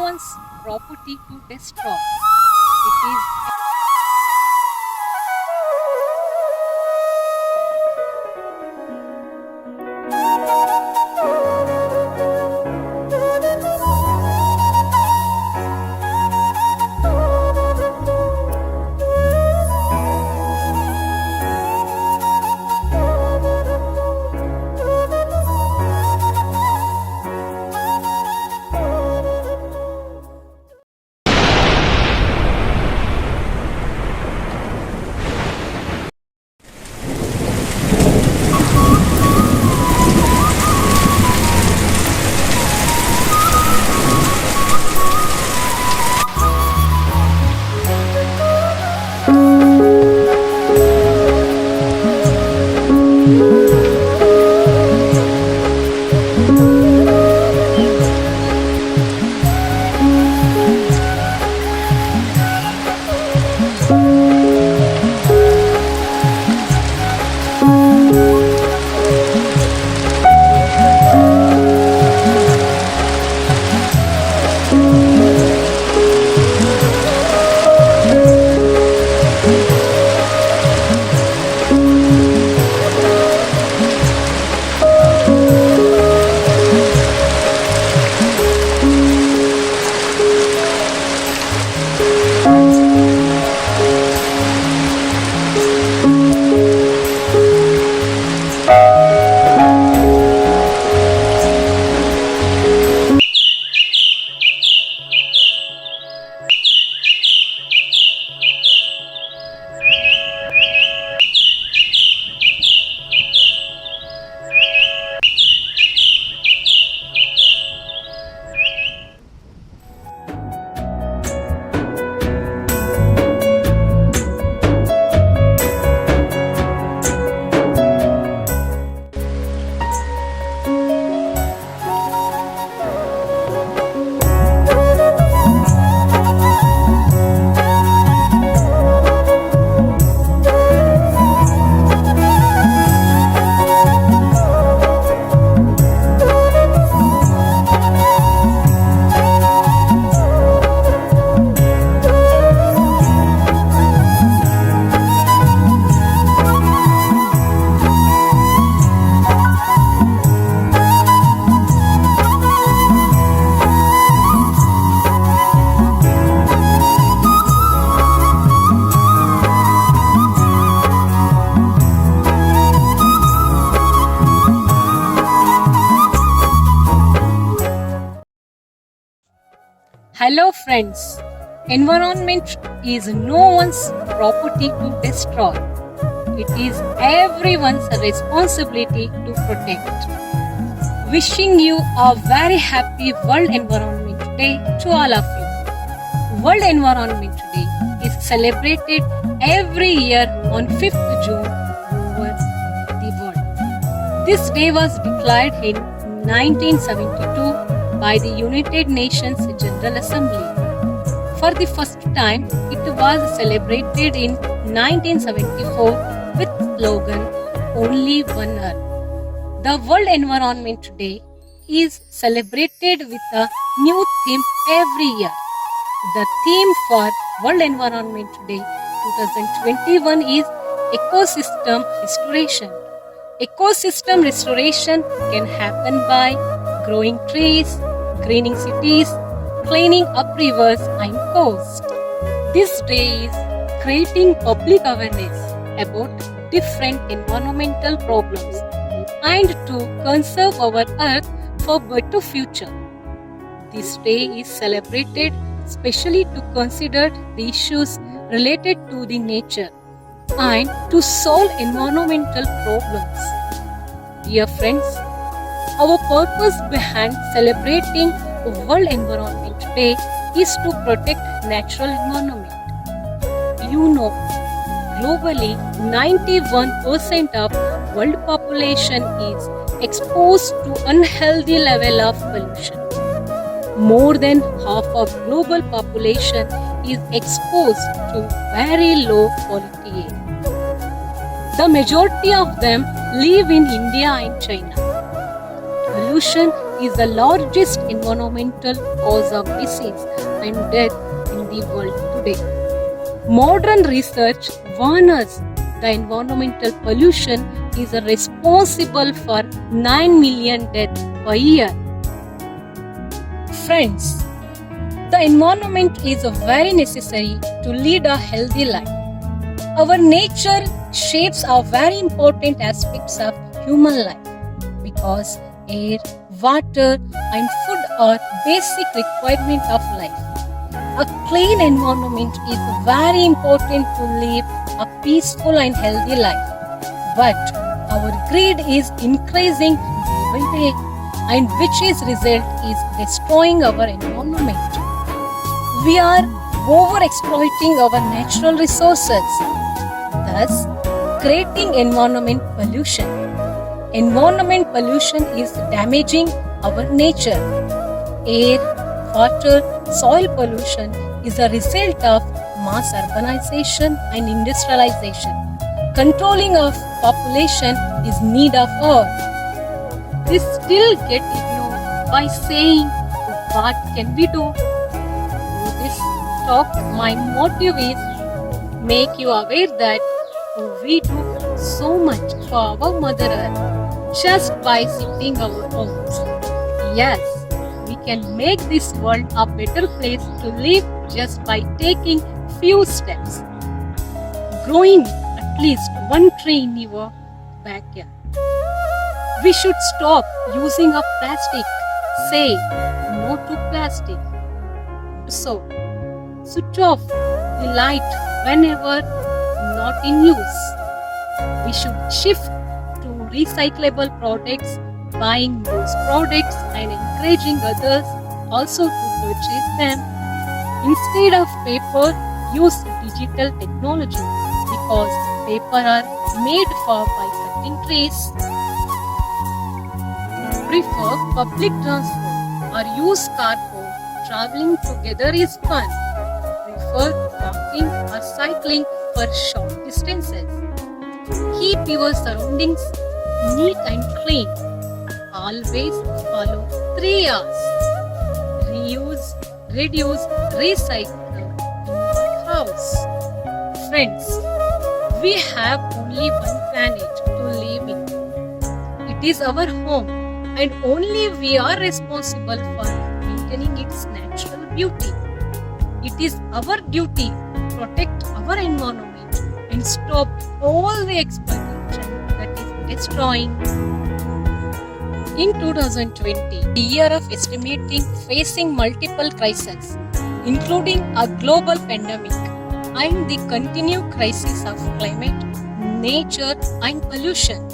one's property to destroy. It is Hello friends. Environment is no one's property to destroy. It is everyone's responsibility to protect. Wishing you a very happy World Environment Day to all of you. World Environment Day is celebrated every year on 5th June over the world. This day was declared in 1972 by the United Nations General Assembly. For the first time, it was celebrated in 1974 with slogan Only One Earth. The World Environment Day is celebrated with a new theme every year. The theme for World Environment Day 2021 is Ecosystem Restoration. Ecosystem restoration can happen by growing trees, greening cities, cleaning up rivers and coasts. This day is creating public awareness about different environmental problems and to conserve our earth for better future. This day is celebrated especially to consider the issues related to the nature and to solve environmental problems. Dear friends, our purpose behind celebrating World Environment Day is to protect natural environment. You know, globally 91% of world population is exposed to unhealthy level of pollution. More than half of global population is exposed to very low quality air. The majority of them live in India and China. Pollution is the largest environmental cause of disease and death in the world today. Modern research warns us the environmental pollution is responsible for 9 million deaths per year. Friends, the environment is very necessary to lead a healthy life. Our nature shapes are very important aspects of human life because air, water, and food are basic requirements of life. A clean environment is very important to live a peaceful and healthy life. But our greed is increasing day by day, and which is result is destroying our environment. We are overexploiting our natural resources, thus creating environment pollution. Environment pollution is damaging our nature. Air, water, soil pollution is a result of mass urbanization and industrialization. Controlling of population is need of all. This still get ignored by saying, what can we do? Through this talk, my motive is make you aware that we do so much for our Mother Earth just by sitting our homes. Yes, we can make this world a better place to live just by taking few steps. Growing at least one tree in your backyard. We should stop using of plastic. Say no to plastic. So, switch off the light whenever not in use. We should shift to recyclable products, buying those products and encouraging others also to purchase them. Instead of paper, use digital technology because paper are made for by cutting trees. Prefer public transport or use carpool. Traveling together is fun. Prefer walking or cycling for short distances. Keep your surroundings neat and clean. Always follow 3 R's. Reuse, reduce, recycle in your house. Friends, we have only one planet to live in. It is our home, and only we are responsible for maintaining its natural beauty. It is our duty to protect our environment and stop all the exploitation that is destroying. In 2020, the year of estimating facing multiple crises, including a global pandemic and the continued crisis of climate, nature and pollution.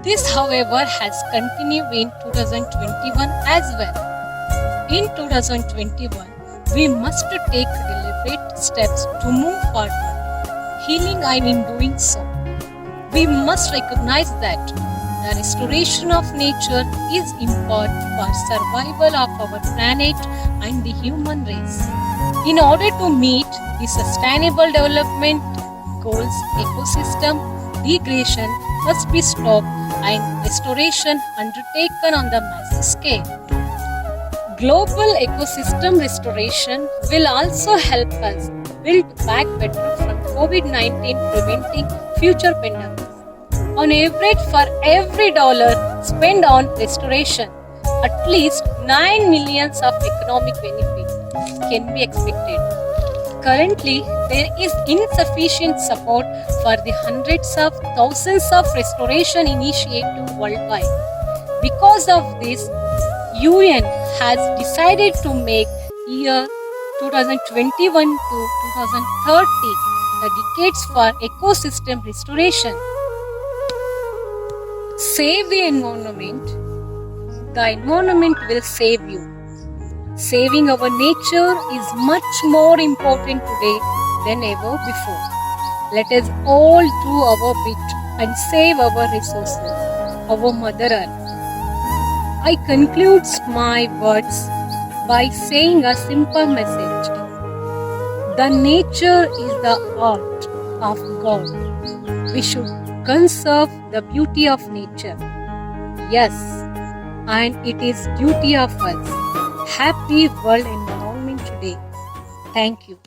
This, however, has continued in 2021 as well. In 2021, we must take deliberate steps to move forward, healing and in doing so, we must recognize that the restoration of nature is important for survival of our planet and the human race. In order to meet the sustainable development goals, ecosystem degradation must be stopped and restoration undertaken on the massive scale. Global ecosystem restoration will also help us build back better from COVID-19, preventing future pandemics. On average, for every dollar spent on restoration, at least 9 millions of economic benefit can be expected. Currently, there is insufficient support for the hundreds of thousands of restoration initiatives worldwide. Because of this, UN has decided to make year 2021 to 2030 the decades for ecosystem restoration. Save the environment will save you. Saving our nature is much more important today than ever before. Let us all do our bit and save our resources, our Mother Earth. I conclude my words by saying a simple message. The nature is the art of God. We should conserve the beauty of nature. Yes, and it is duty of us. Happy World Environment Day. Thank you.